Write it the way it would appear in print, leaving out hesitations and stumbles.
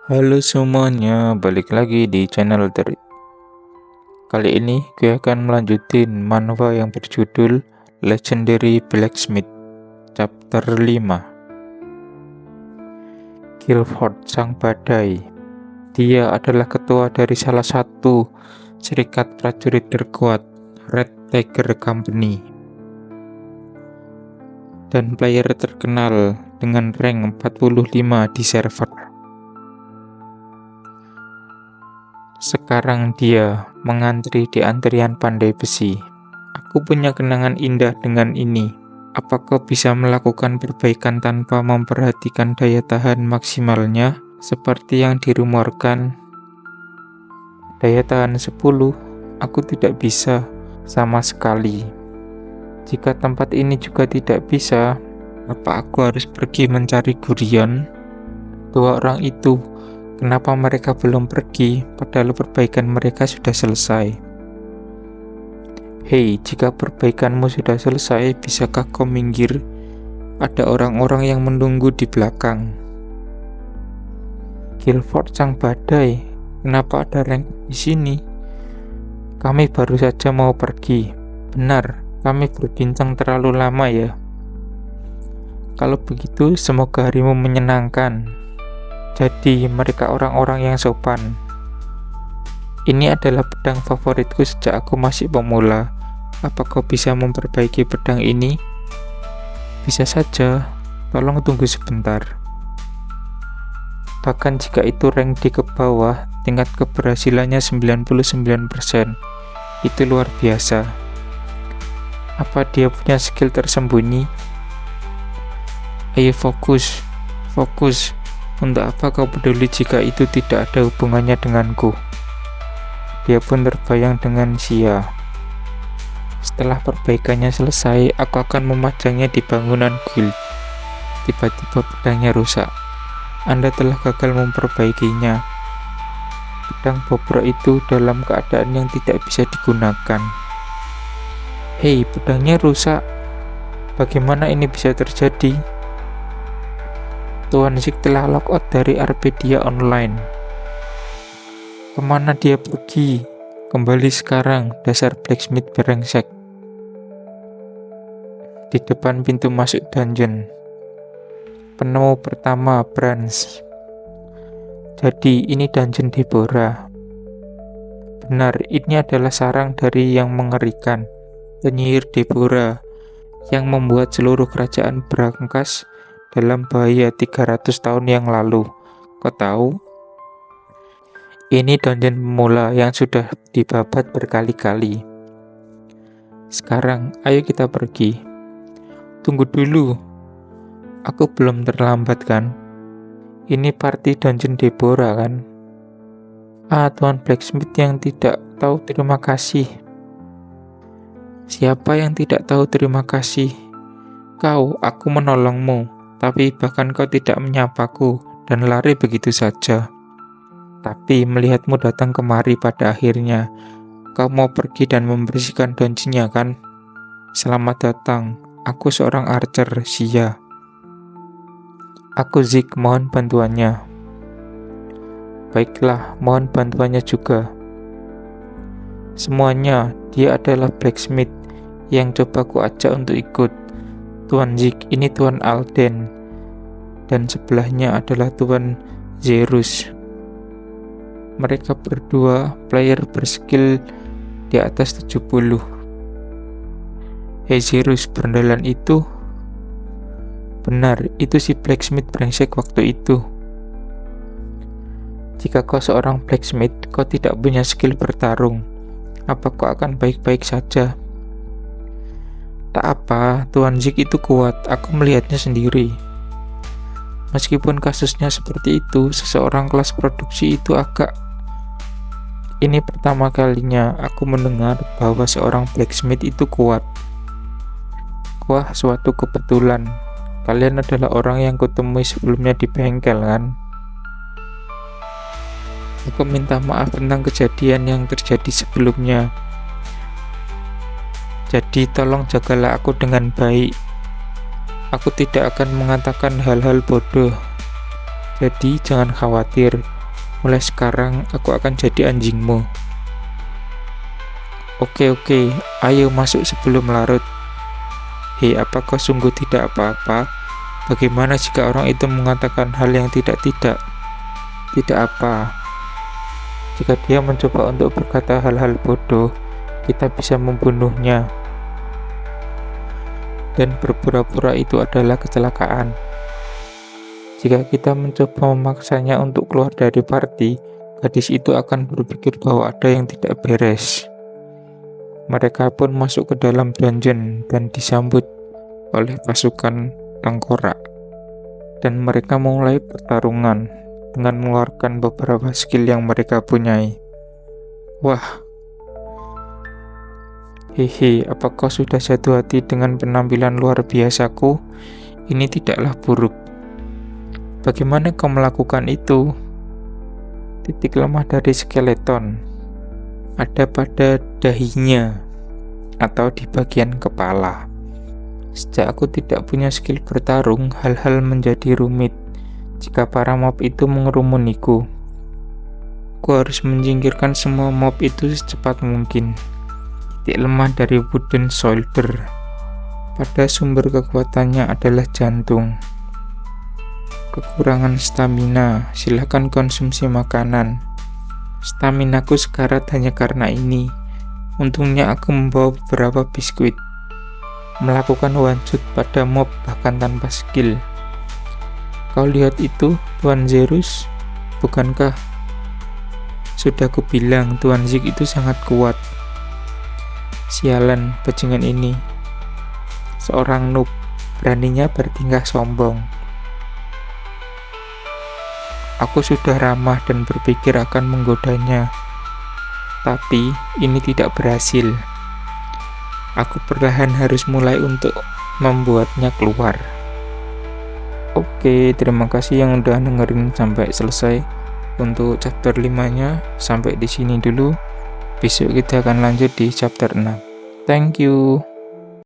Halo semuanya, balik lagi di channel Terit. Kali ini gue akan melanjutin manhwa yang berjudul Legendary Blacksmith Chapter 5. Guilford Sang Badai. Dia adalah ketua dari salah satu serikat prajurit terkuat, Red Tiger Company, dan player terkenal dengan rank 45 di server. Sekarang dia mengantri di antrian pandai besi. Aku punya kenangan indah dengan ini. Apa kau bisa melakukan perbaikan tanpa memperhatikan daya tahan maksimalnya? Seperti yang dirumorkan. Daya tahan 10, aku tidak bisa sama sekali. Jika tempat ini juga tidak bisa, apa aku harus pergi mencari Gurion? Dua orang itu, kenapa mereka belum pergi, padahal perbaikan mereka sudah selesai? Hei, jika perbaikanmu sudah selesai, bisakah kau minggir? Ada orang-orang yang menunggu di belakang. Guilford Sang Badai, kenapa ada rank di sini? Kami baru saja mau pergi. Benar, kami berbincang terlalu lama ya. Kalau begitu, semoga harimu menyenangkan. Jadi, mereka orang-orang yang sopan. Ini adalah pedang favoritku sejak aku masih pemula. Apa kau bisa memperbaiki pedang ini? Bisa saja, tolong tunggu sebentar. Bahkan jika itu rank di ke bawah, tingkat keberhasilannya 99%. Itu luar biasa. Apa dia punya skill tersembunyi? Ayo fokus. Untuk apa kau peduli jika itu tidak ada hubungannya denganku? Dia pun terbayang dengan Xia. Setelah perbaikannya selesai, aku akan memajangnya di bangunan guild. Tiba-tiba pedangnya rusak. Anda telah gagal memperbaikinya. Pedang bobrok itu dalam keadaan yang tidak bisa digunakan. Hei, pedangnya rusak. Bagaimana ini bisa terjadi? Tuan Zik telah logout dari Arpedia Online. Kemana dia pergi? Kembali sekarang, dasar blacksmith berengsek. Di depan pintu masuk dungeon. Penemu pertama, Branch. Jadi ini dungeon Deborah. Benar, ini adalah sarang dari yang mengerikan, penyihir Deborah, yang membuat seluruh kerajaan berangkas dalam bahaya 300 tahun yang lalu. Kau tahu? Ini dungeon pemula yang sudah dibabat berkali-kali. Sekarang, ayo kita pergi. Tunggu dulu. Aku belum terlambat kan? Ini party dungeon Deborah kan? Tuan Blacksmith yang tidak tahu terima kasih. Siapa yang tidak tahu terima kasih? Kau, aku menolongmu. Tapi bahkan kau tidak menyapaku dan lari begitu saja. Tapi melihatmu datang kemari pada akhirnya, kau mau pergi dan membersihkan dungeonnya kan? Selamat datang, aku seorang archer, Xia. Aku Zik, mohon bantuannya. Baiklah, mohon bantuannya juga. Semuanya, dia adalah blacksmith yang coba ku ajak untuk ikut. Tuan Zik, ini Tuan Alden, dan sebelahnya adalah Tuan Zerus. Mereka berdua player berskill di atas 70. Hei Zerus, berandalan itu? Benar, itu si blacksmith brengsek waktu itu. Jika kau seorang blacksmith, kau tidak punya skill bertarung. Apa kau akan baik-baik saja? Tak apa, Tuan Zik itu kuat, aku melihatnya sendiri. Meskipun kasusnya seperti itu, seseorang kelas produksi itu agak... Ini pertama kalinya aku mendengar bahwa seorang blacksmith itu kuat. Wah, suatu kebetulan. Kalian adalah orang yang kutemui sebelumnya di bengkel kan? Aku minta maaf tentang kejadian yang terjadi sebelumnya. Jadi tolong jagalah aku dengan baik. Aku tidak akan mengatakan hal-hal bodoh. Jadi jangan khawatir, Mulai sekarang aku akan jadi anjingmu. Oke, ayo masuk sebelum larut. Hei, apa kau sungguh tidak apa-apa? Bagaimana jika orang itu mengatakan hal yang tidak-tidak? Tidak apa. Jika dia mencoba untuk berkata hal-hal bodoh, kita bisa membunuhnya. Dan berpura-pura itu adalah kecelakaan. Jika kita mencoba memaksanya untuk keluar dari party, gadis itu akan berpikir bahwa ada yang tidak beres. Mereka pun masuk ke dalam dungeon dan disambut oleh pasukan tengkorak. Dan mereka mulai pertarungan dengan mengeluarkan beberapa skill yang mereka punyai. Wah. Hehe, apa kau sudah jatuh hati dengan penampilan luar biasaku? Ini tidaklah buruk. Bagaimana kau melakukan itu? Titik lemah dari skeleton ada pada dahinya atau di bagian kepala. Sejak aku tidak punya skill bertarung, hal-hal menjadi rumit jika para mob itu mengerumuniku. Aku harus menyingkirkan semua mob itu secepat mungkin. Titik lemah dari wooden shoulder pada sumber kekuatannya adalah jantung. Kekurangan stamina, silakan konsumsi makanan. Staminaku sekarat hanya karena ini. Untungnya aku membawa beberapa biskuit. Melakukan one shot pada mob bahkan tanpa skill. Kau lihat itu, Tuan Zerus? Bukankah? Sudah kubilang Tuan Zik itu sangat kuat. Sialan, bajingan ini. Seorang noob, beraninya bertingkah sombong. Aku sudah ramah dan berpikir akan menggodanya. Tapi, ini tidak berhasil. Aku perlahan harus mulai untuk membuatnya keluar. Oke, terima kasih yang udah dengerin sampai selesai. Untuk chapter 5-nya sampai di sini dulu. Besok kita akan lanjut di chapter 6. Thank you.